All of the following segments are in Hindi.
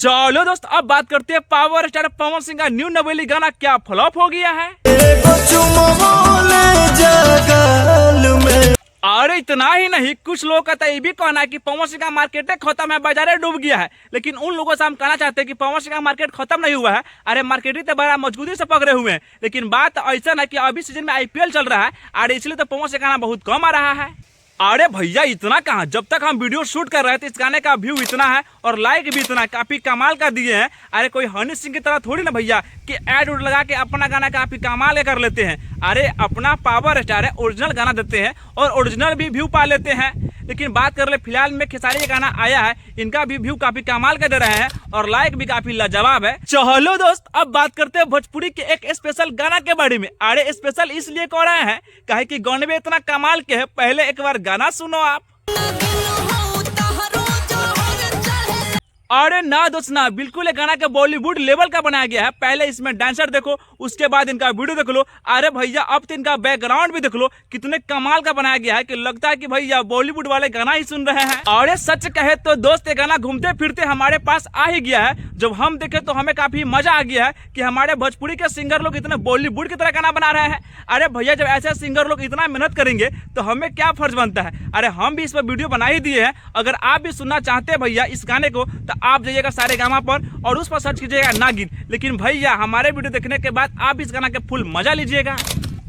चलो दोस्त, अब बात करते हैं पावर स्टार पवन सिंह का न्यू नवेली गाना क्या फ्लॉप हो गया है। अरे इतना ही नहीं, कुछ लोगों का तो ये भी कहना है कि पवन सिंह का मार्केट खत्म है, बाजार डूब गया है। लेकिन उन लोगों से हम कहना चाहते हैं कि पवन सिंह का मार्केट खत्म नहीं हुआ है। अरे मार्केट तो बड़ा मजबूती से पकड़े हुए हैं। लेकिन बात ऐसा है कि अभी सीजन में आईपीएल चल रहा है, अरे इसलिए तो पवन सिंह का गाना बहुत कम आ रहा है। अरे भैया इतना कहाँ, जब तक हम वीडियो शूट कर रहे थे इस गाने का व्यू इतना है और लाइक भी इतना, काफी कमाल का दिए हैं। अरे कोई हनी सिंह की तरह थोड़ी ना भैया कि ऐड उड लगा के अपना गाना काफी कमाल कर लेते हैं। अरे अपना पावर स्टार है, ओरिजिनल गाना देते हैं और ओरिजिनल भी व्यू पा लेते हैं। लेकिन बात कर ले फिलहाल में खेसारी गाना आया है, इनका भी व्यू काफी कमाल का दे रहे हैं और लाइक भी काफी लाजवाब है। चलो दोस्त, अब बात करते हैं भोजपुरी के एक स्पेशल गाना के बारे में। अरे स्पेशल इसलिए कह रहे हैं काहे कि गाने में इतना कमाल के है। पहले एक बार गाना सुनो आप। अरे ना दोस्त ना, बिल्कुल ये गाना के बॉलीवुड लेवल का बनाया गया है। पहले इसमें डांसर देखो, उसके बाद इनका वीडियो देख लो। अरे भैया अब तो इनका बैकग्राउंड भी देख लो, कितने कमाल का बनाया गया है कि लगता है कि भैया बॉलीवुड वाले गाना ही सुन रहे हैं। और सच कहे तो दोस्त ये गाना घूमते फिरते हमारे पास आ ही गया है। जब हम देखे तो हमें काफी मजा आ गया है कि हमारे भोजपुरी के सिंगर लोग इतने बॉलीवुड की तरह गाना बना रहे हैं। अरे भैया जब ऐसे सिंगर लोग इतना मेहनत करेंगे तो हमें क्या फर्ज बनता है। अरे हम भी इस पर वीडियो बना ही दिए हैं। अगर आप भी सुनना चाहते हैं भैया इस गाने को तो आप जाइएगा सारेगामा पर और उस पर सर्च कीजिएगा नागिन। लेकिन भैया हमारे वीडियो देखने के बाद आप इस गाना के फुल मजा लीजिएगा।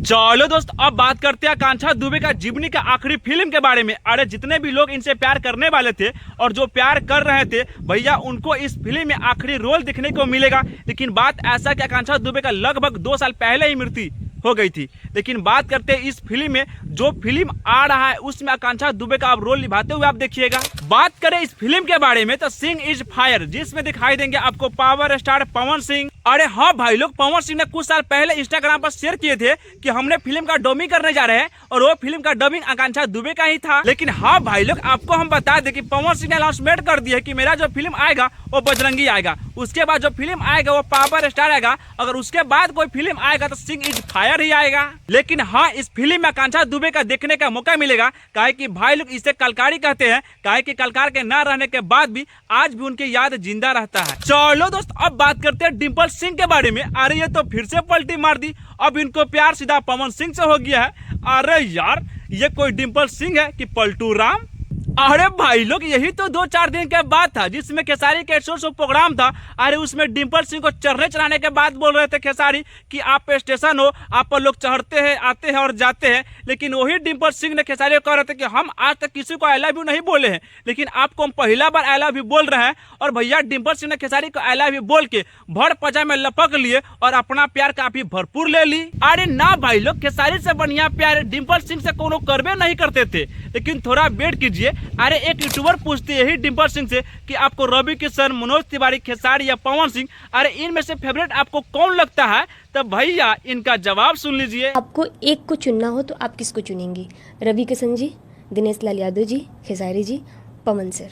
चलो दोस्त, अब बात करते हैं आकांक्षा दुबे का जीवनी का आखिरी फिल्म के बारे में। अरे जितने भी लोग इनसे प्यार करने वाले थे और जो प्यार कर रहे थे भैया उनको इस फिल्म में आखिरी रोल दिखने को मिलेगा। लेकिन बात ऐसा कि आकांक्षा दुबे का लगभग 2 साल पहले ही मृत्यु हो गई थी। लेकिन बात करते हैं इस फिल्म में, जो फिल्म आ रहा है उसमें आकांक्षा दुबे का अब रोल निभाते हुए आप देखिएगा। बात करें इस फिल्म के बारे में तो सिंह इज फायर, जिसमें दिखाई देंगे आपको पावर स्टार पवन सिंह। अरे हाँ भाई लोग, पवन सिंह ने कुछ साल पहले इंस्टाग्राम पर शेयर किए थे कि हमने फिल्म का डबिंग करने जा रहे हैं और वो फिल्म का डबिंग आकांक्षा दुबे का ही था। लेकिन हाँ भाई लोग, आपको हम बता दें कि पवन सिंह ने अनाउंसमेंट कर दिया कि मेरा जो फिल्म आएगा वो बजरंगी आएगा, उसके बाद जो फिल्म आएगा वो पावर स्टार आएगा, अगर उसके बाद कोई फिल्म आएगा तो सिंह इज फायर ही आएगा। लेकिन हाँ, इस फिल्म में आकांक्षा दुबे का देखने का मौका मिलेगा, काहे कि भाई लोग इसे कलकारी कहते हैं, काहे कि कलकार के न रहने के बाद भी आज भी उनकी याद जिंदा रहता है। चलो दोस्त, अब बात करते हैं डिम्पल सिंह के बारे में। अरे ये तो फिर से पलटी मार दी, अब इनको प्यार सीधा पवन सिंह से हो गया है। अरे यार, ये कोई डिम्पल सिंह है कि पलटू राम। अरे भाई लोग, यही तो 2-4 दिन के बाद था जिसमें खेसारी के शो प्रोग्राम था। अरे उसमें डिम्पल सिंह को चढ़ने चढ़ाने के बाद बोल रहे थे खेसारी कि आप स्टेशन हो, आप पर लोग चढ़ते हैं, आते हैं और जाते हैं। लेकिन वही डिम्पल सिंह ने खेसारी को कह रहे थे कि हम आज तक किसी को आई लव यू नहीं बोले हैं, लेकिन आपको हम पहला बार आई लव यू बोल रहे हैं। और भैया डिम्पल सिंह ने खेसारी को आई लव यू बोल के भर पजा में लपक लिए और अपना प्यार काफी भरपूर ले ली। अरे ना भाई लोग, खेसारी से बढ़िया प्यार डिम्पल सिंह से कोनो करबे नहीं करते थे। लेकिन थोड़ा वेट कीजिए। अरे एक यूट्यूबर पूछते यही डिम्पल सिंह से कि आपको रवि किशन, मनोज तिवारी, खेसारी या पवन सिंह, अरे इनमें से फेवरेट आपको कौन लगता है? तो भैया इनका जवाब सुन लीजिए। आपको एक को चुनना हो तो आप किसको चुनेंगे? रवि किशन जी, दिनेश लाल यादव जी, खेसारी जी, पवन सर?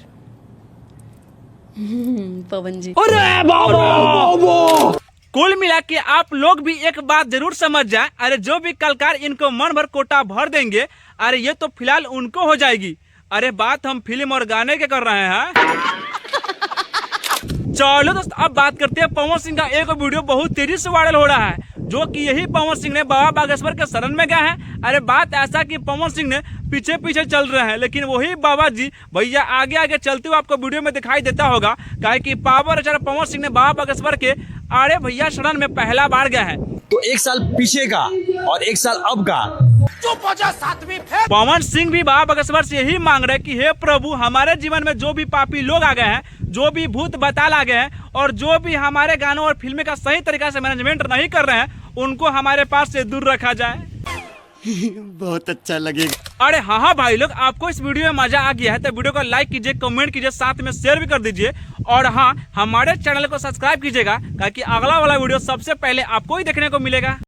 पवन जी। अरे बाबा! कुल मिला के आप लोग भी एक बात जरूर समझ जाए। अरे जो भी कलकार इनको मन भर कोटा भर देंगे, अरे ये तो फिलहाल उनको हो जाएगी। अरे बात हम फिल्म और गाने के कर रहे हैं। चलो दोस्त, अब बात करते हैं पवन सिंह का एक वीडियो बहुत तेजी से वायरल हो रहा है, जो कि यही पवन सिंह ने बाबा बागेश्वर के शरण में गए हैं। अरे बात ऐसा कि पवन सिंह ने पीछे पीछे चल रहे हैं, लेकिन वही बाबा जी भैया आगे आगे चलते हुए आपको वीडियो में दिखाई देता होगा, काहे कि पावर स्टार पवन सिंह ने बाबा बागेश्वर के अरे भैया शरण में पहला बार गया है। तो 1 साल पीछे का और 1 साल अब का पवन सिंह भी बाबा बागेश्वर से यही मांग रहे कि हे प्रभु, हमारे जीवन में जो भी पापी लोग आ गए हैं, जो भी भूत बताल आ गए हैं और जो भी हमारे गानों और फिल्में का सही तरीका से मैनेजमेंट नहीं कर रहे हैं, उनको हमारे पास से दूर रखा जाए। बहुत अच्छा लगेगा। अरे हाँ भाई लोग, आपको इस वीडियो में मजा आ गया है तो वीडियो को लाइक कीजिए, कमेंट कीजिए, साथ में शेयर भी कर दीजिए। और हाँ, हमारे चैनल को सब्सक्राइब कीजिएगा ताकि अगला वाला वीडियो सबसे पहले आपको ही देखने को मिलेगा।